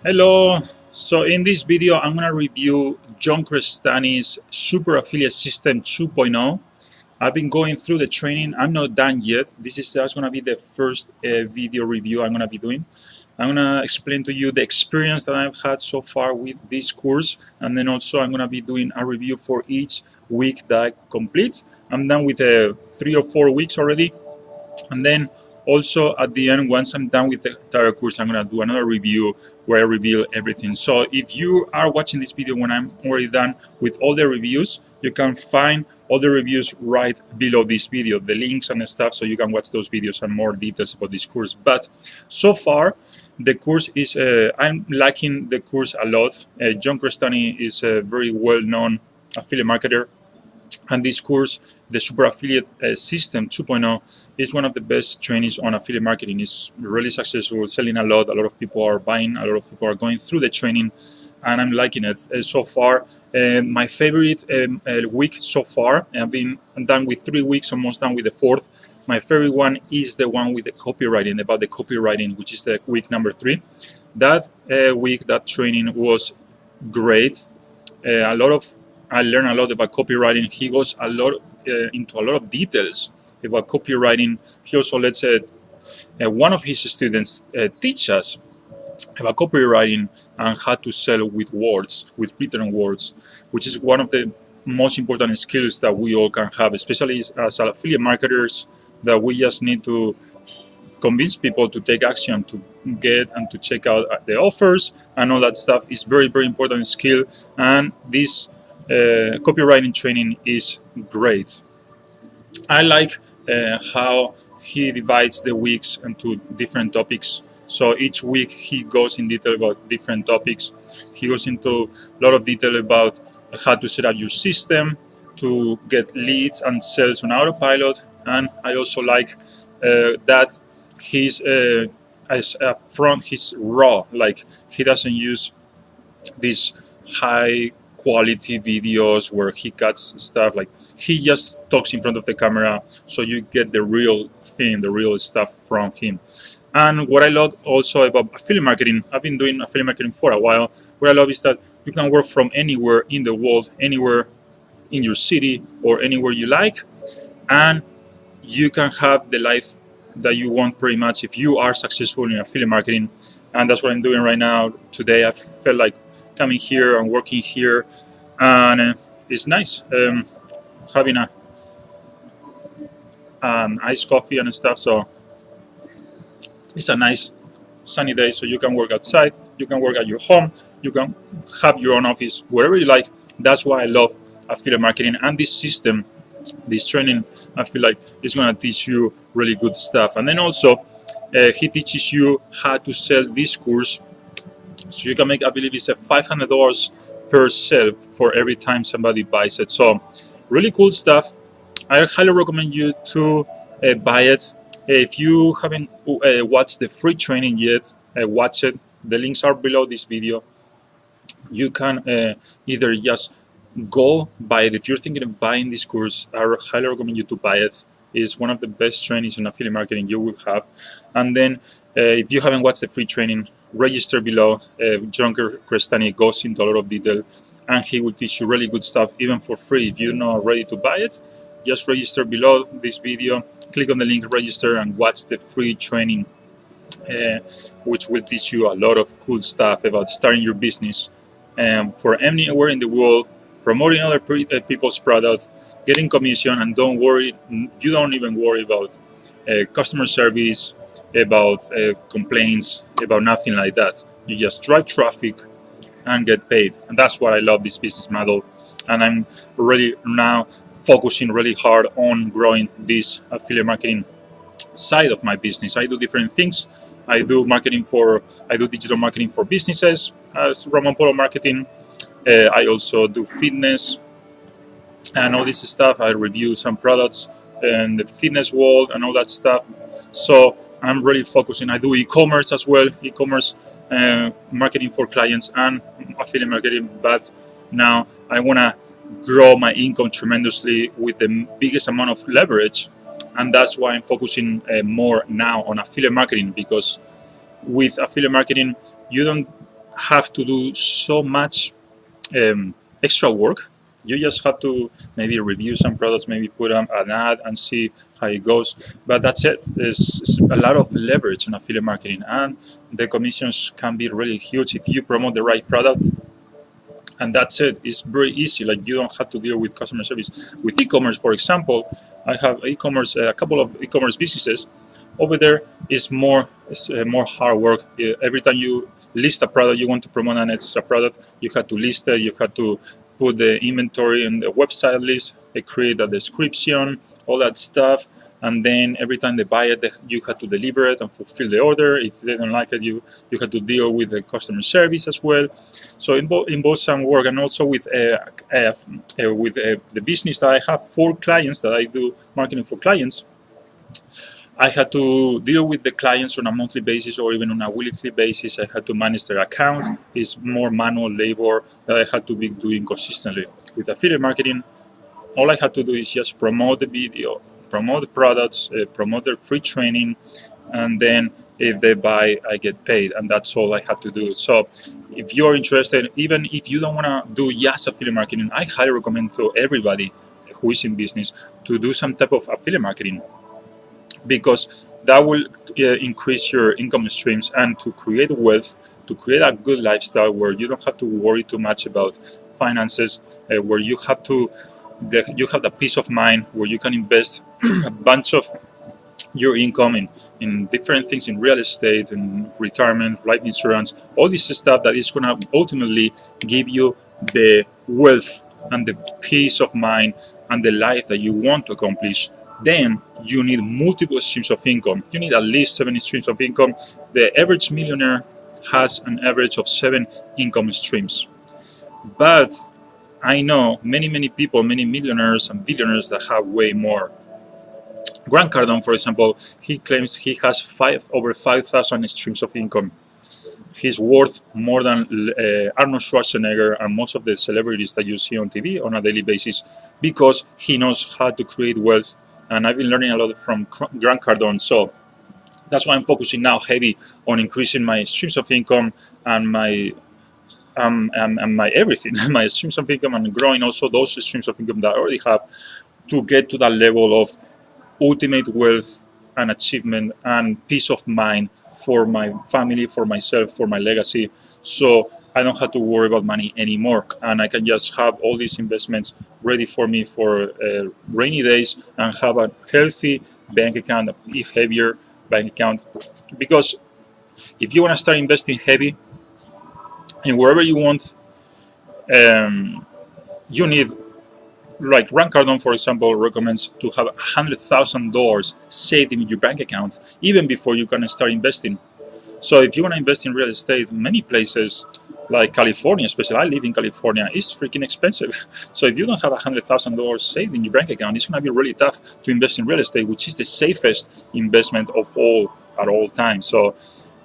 Hello. So in this video, I'm going to review John Crestani's Super Affiliate System 2.0. I've been going through the training. I'm not done yet. This is just going to be the first video review I'm going to be doing. I'm going to explain to you the experience that I've had so far with this course. And then also I'm going to be doing a review for each week that I complete. I'm done with 3 or 4 weeks already. And then also at the end, once I'm done with the entire course, I'm going to do another review where I reveal everything. So if you are watching this video when I'm already done with all the reviews, you can find all the reviews right below this video, the links and the stuff, so you can watch those videos and more details about this course. But so far, the course is, I'm liking the course a lot. John Crestani is a very well-known affiliate marketer. And this course, the Super Affiliate System 2.0, is one of the best trainings on affiliate marketing. It's really successful, selling a lot of people are buying, a lot of people are going through the training, and I'm liking it so far. My favorite week so far, I've been done with 3 weeks, almost done with the 4th. My favorite one is the one with the copywriting, about the copywriting, which is the week number 3. That week, that training was great. I learned a lot about copywriting. He goes into a lot of details about copywriting. He also lets one of his students teach us about copywriting and how to sell with words, with written words, which is one of the most important skills that we all can have, especially as affiliate marketers, that we just need to convince people to take action, to get and to check out the offers and all that stuff is very, very important skill. And this copywriting training is great. I like how he divides the weeks into different topics. So each week he goes in detail about different topics. He goes into a lot of detail about how to set up your system to get leads and sales on autopilot. And I also like that he's he's raw. Like, he doesn't use these high quality videos where he cuts stuff. Like, he just talks in front of the camera, so you get the real thing, the real stuff from him. And what I love also about affiliate marketing, I've been doing affiliate marketing for a while. What I love is that you can work from anywhere in the world, anywhere in your city or anywhere you like, and you can have the life that you want pretty much if you are successful in affiliate marketing. And that's what I'm doing right now. Today I felt like coming here and working here, and it's nice having an iced coffee and stuff. So it's a nice sunny day, so you can work outside, you can work at your home, you can have your own office, wherever you like. That's why I love affiliate marketing. And this system, this training, I feel like it's going to teach you really good stuff. And then also he teaches you how to sell this course, so you can make, I believe it's $500 per sale for every time somebody buys it. So really cool stuff. I highly recommend you to buy it. If you haven't watched the free training yet, watch it. The links are below this video. You can either just go buy it. If you're thinking of buying this course, I highly recommend you to buy it. It's one of the best trainings in affiliate marketing you will have. And then if you haven't watched the free training, register below. John Crestani goes into a lot of detail, and he will teach you really good stuff even for free. If you're not ready to buy it, just register below this video, click on the link, register, and watch the free training, which will teach you a lot of cool stuff about starting your business for anywhere in the world, promoting other people's products, getting commission, and don't worry, you don't even worry about customer service, about complaints, about nothing like that. You just drive traffic and get paid. And that's why I love this business model. And I'm really now focusing really hard on growing this affiliate marketing side of my business. I do different things. I do digital marketing for businesses as Ramon Polo marketing. I also do fitness and all this stuff. I review some products in the fitness world and all that stuff. So I'm really focusing. I do e-commerce as well, e-commerce marketing for clients and affiliate marketing. But now I want to grow my income tremendously with the biggest amount of leverage. And that's why I'm focusing more now on affiliate marketing, because with affiliate marketing, you don't have to do so much extra work. You just have to maybe review some products, maybe put an ad and see how it goes. But that's it. There's a lot of leverage in affiliate marketing, and the commissions can be really huge if you promote the right product. And that's it. It's very easy. Like, you don't have to deal with customer service. With e-commerce, for example, I have e-commerce, a couple of e-commerce businesses. Over there is more hard work. Every time you list a product, you want to promote an extra product, you have to list it, you have to put the inventory in the website list, create a description, all that stuff. And then every time they buy it, you have to deliver it and fulfill the order. If they don't like it, you have to deal with the customer service as well. So it involves some work. And also with the business that I have for clients, that I do marketing for clients, I had to deal with the clients on a monthly basis or even on a weekly basis. I had to manage their accounts. It's more manual labor that I had to be doing consistently. With affiliate marketing, all I had to do is just promote the video, promote the products, promote their free training, and then if they buy, I get paid, and that's all I had to do. So if you're interested, even if you don't want to do just affiliate marketing, I highly recommend to everybody who is in business to do some type of affiliate marketing, because that will increase your income streams, and to create wealth, to create a good lifestyle where you don't have to worry too much about finances, where you have the peace of mind, where you can invest a bunch of your income in different things, in real estate, in retirement, life insurance, all this stuff that is going to ultimately give you the wealth and the peace of mind and the life that you want to accomplish. Then you need multiple streams of income. You need at least 7 streams of income. The average millionaire has an average of 7 income streams. But I know many people, many millionaires and billionaires that have way more. Grant Cardone, for example, he claims he has over 5,000 streams of income. He's worth more than Arnold Schwarzenegger and most of the celebrities that you see on TV on a daily basis, because he knows how to create wealth. And I've been learning a lot from Grant Cardone. So that's why I'm focusing now heavy on increasing my streams of income and my everything, my streams of income, and growing also those streams of income that I already have, to get to that level of ultimate wealth and achievement and peace of mind for my family, for myself, for my legacy. So I don't have to worry about money anymore, and I can just have all these investments ready for me for rainy days, and have a healthy bank account, a heavier bank account. Because if you want to start investing heavy in wherever you want, you need, like Grant Cardone, for example, recommends to have $100,000 saved in your bank account even before you can start investing. So if you want to invest in real estate, many places like California, especially I live in California, is freaking expensive. So if you don't have $100,000 saved in your bank account, it's going to be really tough to invest in real estate, which is the safest investment of all at all times. So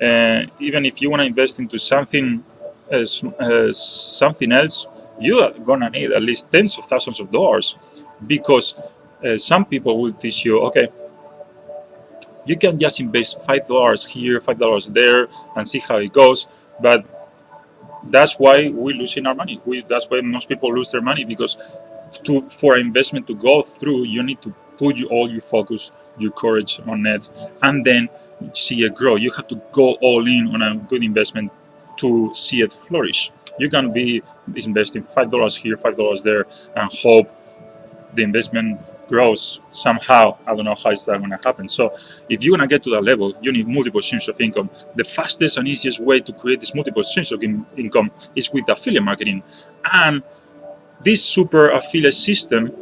even if you want to invest into something else, you are gonna need at least tens of thousands of dollars, because some people will teach you, okay, you can just invest $5 here, $5 there, and see how it goes. But that's why we're losing our money. That's why most people lose their money, because for investment to go through, you need to put all your focus, your courage on it, and then see it grow. You have to go all in on a good investment to see it flourish. You can be investing $5 here, $5 there, and hope the investment grows somehow. I don't know how is that going to happen. So if you want to get to that level, you need multiple streams of income. The fastest and easiest way to create this multiple streams of income is with affiliate marketing. And this super affiliate system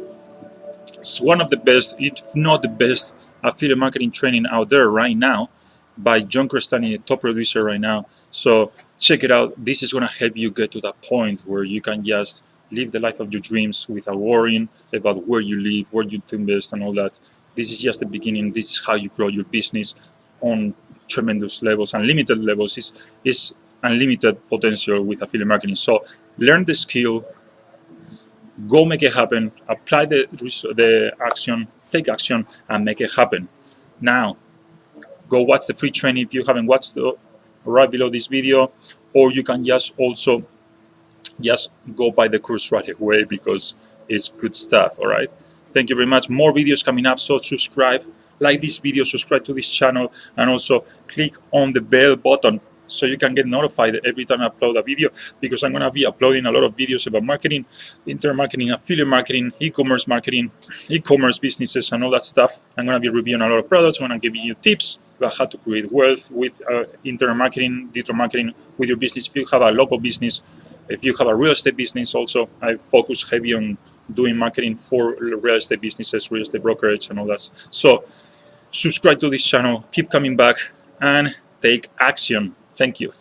is one of the best, if not the best, affiliate marketing training out there right now, by John Crestani, a top producer right now. So check it out. This is going to help you get to that point where you can just live the life of your dreams without worrying about where you live, where you invest, and all that. This is just the beginning. This is how you grow your business on tremendous levels, unlimited levels. It's unlimited potential with affiliate marketing. So learn the skill, go make it happen, apply the action, take action, and make it happen. Now, go watch the free training if you haven't watched it right below this video, or you can just also just go by the course right away because it's good stuff. All right. Thank you very much. More videos coming up. So subscribe, like this video, subscribe to this channel, and also click on the bell button so you can get notified every time I upload a video, because I'm going to be uploading a lot of videos about marketing, internet marketing, affiliate marketing, e-commerce businesses, and all that stuff. I'm going to be reviewing a lot of products. I'm going to give you tips about how to create wealth with internet marketing, digital marketing with your business. If you have a local business, if you have a real estate business also, I focus heavy on doing marketing for real estate businesses, real estate brokerage, and all that. So subscribe to this channel, keep coming back, and take action. Thank you.